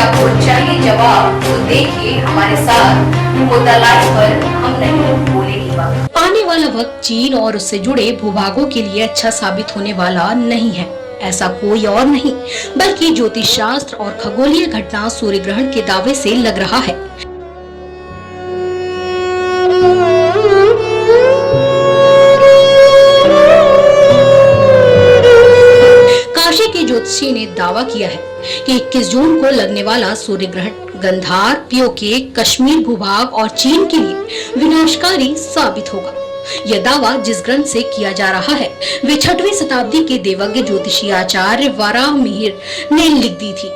आपको चाहिए जवाब तो देखिए हमारे साथ होता लाइव पर हम नहीं बोलेंगे बात। आने वाला वक्त चीन और उससे जुड़े भूभागों के लिए अच्छा साबित होने वाला नहीं है। ऐसा कोई और नहीं बल्कि ज्योतिष शास्त्र और खगोलीय घटना सूर्य ग्रहण के दावे से लग रहा है। काशी के ज्योतिषी ने दावा किया है कि 21 जून को लगने वाला सूर्य ग्रहण गंधार, पीओके, कश्मीर भूभाग और चीन के लिए विनाशकारी साबित होगा। यह दावा जिस ग्रंथ से किया जा रहा है वे 6वीं शताब्दी के देवज्ञ ज्योतिषी आचार्य वाराह मिहिर ने लिख दी थी।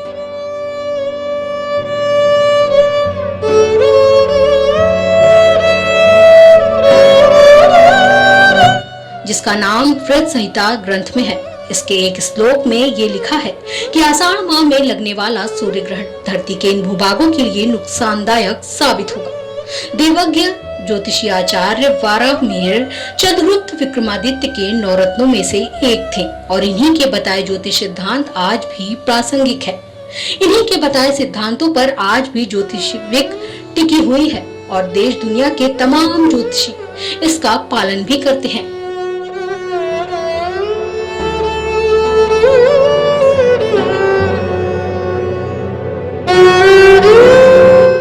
जिसका नाम वृत संहिता ग्रंथ में है। इसके एक श्लोक में ये लिखा है कि आषाढ़ माह में लगने वाला सूर्य ग्रहण धरती के इन भूभागों के लिए नुकसानदायक साबित होगा। देवज्ञ ज्योतिषी आचार्य वाराह मिहिर चंद्रगुप्त विक्रमादित्य के 9 रत्नों में से एक थे और इन्हीं के बताए ज्योतिष सिद्धांत आज भी प्रासंगिक है। इन्हीं के बताए सिद्धांतों पर आज भी ज्योतिषविक टिकी हुई है और देश दुनिया के तमाम ज्योतिषी इसका पालन भी करते हैं।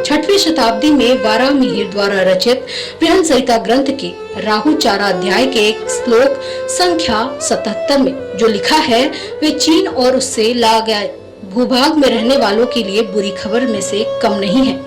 6वीं शताब्दी में वाराह मिहिर द्वारा रचित बृहन संहिता ग्रंथ के राहु चारा अध्याय के एक श्लोक संख्या 77 में जो लिखा है वे चीन और उससे लगे भूभाग में रहने वालों के लिए बुरी खबर में से कम नहीं है।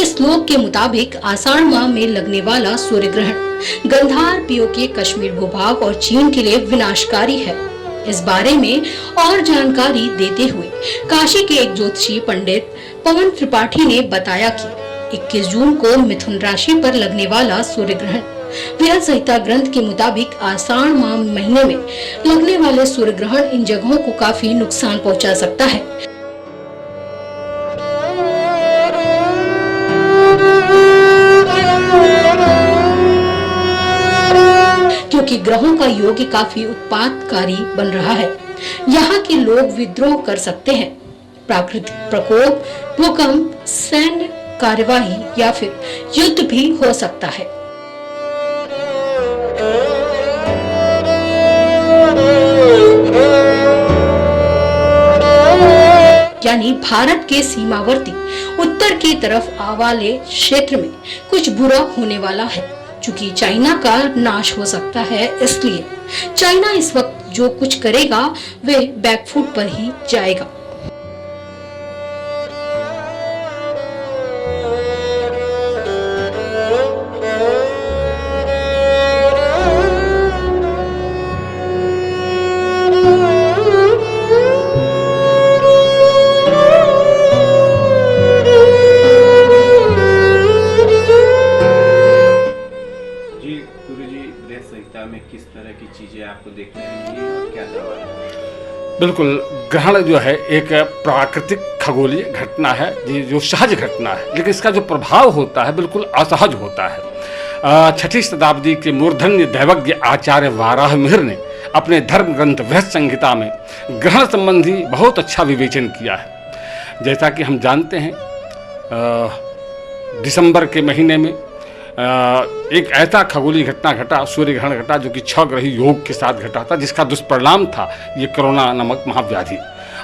श्लोक के मुताबिक आषाढ़ माह में लगने वाला सूर्य ग्रहण गंधार, पीओके, कश्मीर भूभाग और चीन के लिए विनाशकारी है। इस बारे में और जानकारी देते हुए काशी के एक ज्योतिषी पंडित पवन त्रिपाठी ने बताया कि 21 जून को मिथुन राशि पर लगने वाला सूर्य ग्रहण बृहन संहिता ग्रंथ के मुताबिक आषाढ़ माह महीने में लगने वाले सूर्य ग्रहण इन जगहों को काफी नुकसान पहुंचा सकता है। क्योंकि ग्रहों का योग काफी उत्पातकारी बन रहा है। यहाँ के लोग विद्रोह कर सकते हैं, प्राकृतिक प्रकोप, भूकंप, सैन्य कार्यवाही या फिर युद्ध भी हो सकता है। यानी भारत के सीमावर्ती उत्तर की तरफ वाले क्षेत्र में कुछ बुरा होने वाला है। चूंकि चाइना का नाश हो सकता है, इसलिए चाइना इस वक्त जो कुछ करेगा वे बैकफुट पर ही जाएगा। में किस तरह की चीजें आपको देखने मिली और क्या दावा है? बिल्कुल, ग्रहण जो है एक प्राकृतिक खगोलीय घटना है, ये जो सहज घटना है, लेकिन इसका जो प्रभाव होता है बिल्कुल असहज होता है। 6वीं शताब्दी के मूर्धन्य दैवज्ञ आचार्य वाराह मिहिर ने अपने धर्म ग्रंथ बृहत संहिता में ग्रहण संबंधी बहुत अच्छा विवेचन किया है। जैसा कि हम जानते हैं, दिसंबर के महीने में एक ऐसा खगोलीय घटना घटा, सूर्य ग्रहण घटा, जो कि 6 ग्रही योग के साथ घटा था, जिसका दुष्परिणाम था ये कोरोना नामक महाव्याधि।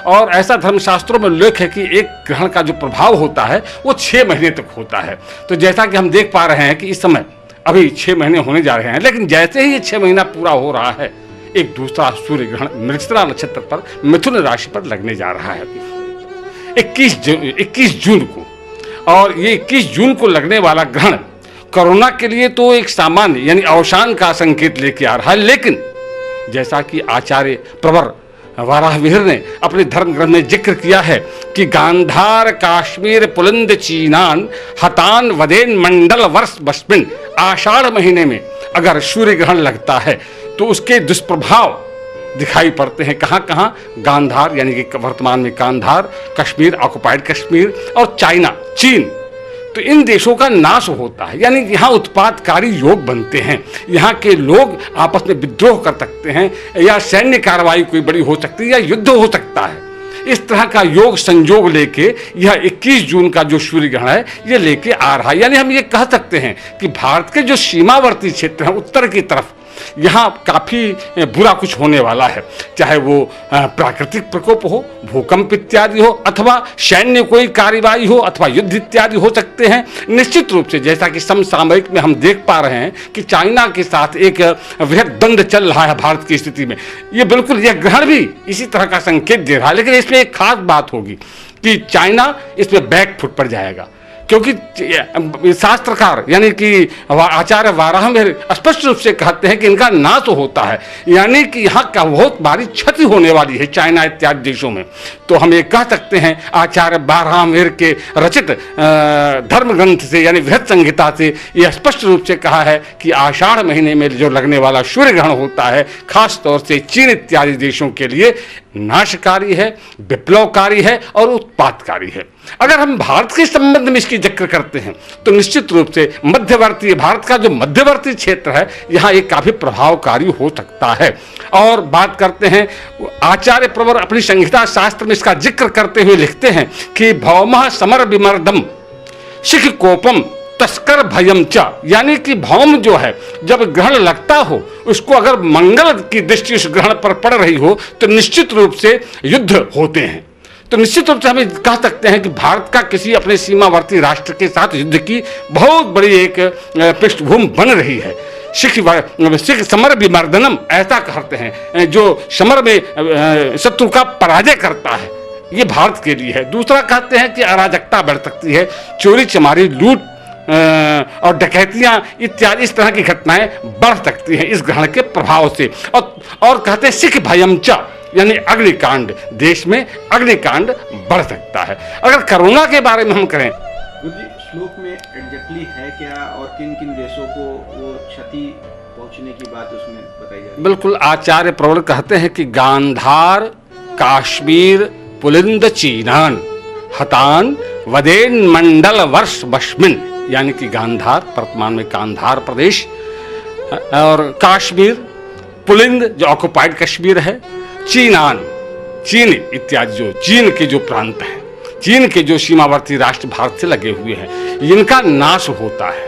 और ऐसा धर्मशास्त्रों में उल्लेख है कि एक ग्रहण का जो प्रभाव होता है वो 6 महीने तक होता है। तो जैसा कि हम देख पा रहे हैं कि इस समय अभी 6 महीने होने जा रहे हैं, लेकिन जैसे ही ये 6 महीना पूरा हो रहा है, एक दूसरा सूर्य ग्रहण मृगशिरा नक्षत्र पर मिथुन राशि पर लगने जा रहा है 21 जून को। और ये 21 जून को लगने वाला ग्रहण कोरोना के लिए तो एक सामान्य यानी अवसान का संकेत लेके आ रहा है, लेकिन जैसा कि आचार्य प्रवर वाराह मिहिर ने अपने धर्म ग्रंथ में जिक्र किया है कि गांधार काश्मीर पुलिंद चीनान हतान वदेन मंडल वर्ष बस्मिन, आषाढ़ महीने में अगर सूर्य ग्रहण लगता है तो उसके दुष्प्रभाव दिखाई पड़ते हैं। कहाँ कहाँ? गांधार यानी कि वर्तमान में गांधार, कश्मीर ऑक्युपाइड कश्मीर और चाइना चीन तो इन देशों का नाश होता है, यानी यहाँ उत्पादकारी योग बनते हैं, यहाँ के लोग आपस में विद्रोह कर सकते हैं, या सैन्य कार्रवाई कोई बड़ी हो सकती है, या युद्ध हो सकता है। इस तरह का योग संयोग लेके यह 21 जून का जो सूर्य ग्रहण है ये लेके आ रहा है। यानी हम ये कह सकते हैं कि भारत के जो सीमावर्ती क्षेत्र हैं उत्तर की तरफ, यहाँ काफ़ी बुरा कुछ होने वाला है, चाहे वो प्राकृतिक प्रकोप हो, भूकंप इत्यादि हो, अथवा सैन्य कोई कार्रवाई हो, अथवा युद्ध इत्यादि हो सकते हैं। निश्चित रूप से जैसा कि समसामयिक में हम देख पा रहे हैं कि चाइना के साथ एक वृहद द्वंद्व चल रहा है भारत की स्थिति में, ये बिल्कुल यह ग्रहण भी इसी तरह का संकेत दे रहा है। लेकिन इसमें एक खास बात होगी कि चाइना इसमें बैक फुट पर जाएगा, क्योंकि शास्त्रकार यानी कि आचार्य वाराहमिहिर स्पष्ट रूप से कहते हैं कि इनका नाश होता है, यानी कि यहाँ का बहुत भारी क्षति होने वाली है चाइना इत्यादि देशों में। तो हम ये कह सकते हैं आचार्य वाराहमिहिर के रचित धर्म ग्रंथ से यानी वृहत संहिता से यह स्पष्ट रूप से कहा है कि आषाढ़ महीने में जो लगने वाला सूर्य ग्रहण होता है खास तौर से चीन इत्यादि देशों के लिए नाशकारी है, विप्लवकारी है और उत्पादकारी है। अगर हम भारत के संबंध में इसकी जिक्र करते हैं तो निश्चित रूप से मध्यवर्ती भारत का जो मध्यवर्ती क्षेत्र है यहाँ एक काफी प्रभावकारी हो सकता है। और बात करते हैं आचार्य प्रवर अपनी संहिता शास्त्र में इसका जिक्र करते हुए लिखते हैं कि भौमः समर विमर्दम शिख कोपम तस्कर भयम च, यानी कि भौम जो है जब ग्रहण लगता हो उसको अगर मंगल की दृष्टि उस ग्रहण पर पड़ रही हो तो निश्चित रूप से युद्ध होते हैं। तो निश्चित रूप से हम कह सकते हैं कि भारत का किसी अपने सीमावर्ती राष्ट्र के साथ युद्ध की बहुत बड़ी एक पृष्ठभूमि बन रही है। सिख समर विमर्दनम ऐसा कहते हैं, जो समर में शत्रु का पराजय करता है ये भारत के लिए है। दूसरा कहते हैं कि अराजकता बढ़ सकती है, चोरी चमारी लूट और डकैतियां इत्यादि इस तरह की घटनाएं बढ़ सकती हैं इस ग्रहण के प्रभाव से। और कहते हैं सिख भयम च, यानी अग्निकांड, देश में अग्निकांड बढ़ सकता है। अगर कोरोना के बारे में हम करें, श्लोक में एग्जैक्टली है क्या और किन किन देशों को वो क्षति पहुंचने की बात उसमें बताई जाए? बिल्कुल, आचार्य प्रवर कहते हैं कि गांधार काश्मीर पुलिंद चीनान हतान वदेन मंडल वर्ष बश्मिन, यानी कि गांधार वर्तमान में कांधार प्रदेश और काश्मीर, पुलिंद जो ऑक्युपाइड कश्मीर है, चीनान चीन इत्यादि जो चीन के जो प्रांत हैं, चीन के जो सीमावर्ती राष्ट्र भारत से लगे हुए हैं, इनका नाश होता है।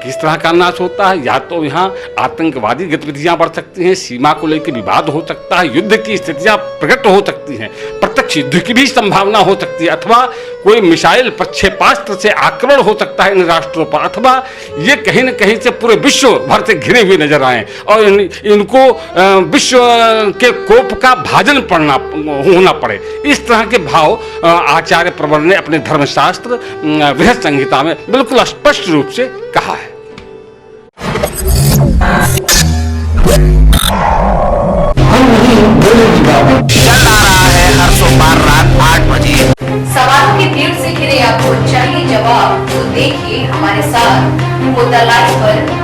किस तरह का नाश होता है? या तो यहाँ आतंकवादी गतिविधियां बढ़ सकती हैं, सीमा को लेकर विवाद हो सकता है, युद्ध की स्थितियां प्रकट हो सकती हैं, प्रत्यक्ष युद्ध की भी संभावना हो सकती है, अथवा कोई मिसाइल प्रक्षेपास्त्र से आक्रमण हो सकता है इन राष्ट्रों पर, अथवा ये कहीं न कहीं से पूरे विश्व भर से घिरे हुए नजर आए और इनको विश्व के कोप का भाजन होना पड़े। इस तरह के भाव आचार्य प्रवर ने अपने धर्मशास्त्र वृहत संहिता में बिल्कुल स्पष्ट रूप से कहा है। चल रहा है हर सोमवार रात 8 बजे। सवालों की भीड़ से घिरे आपको चाहिए जवाब, तो देखिए हमारे साथ मुद्दा लाइव पर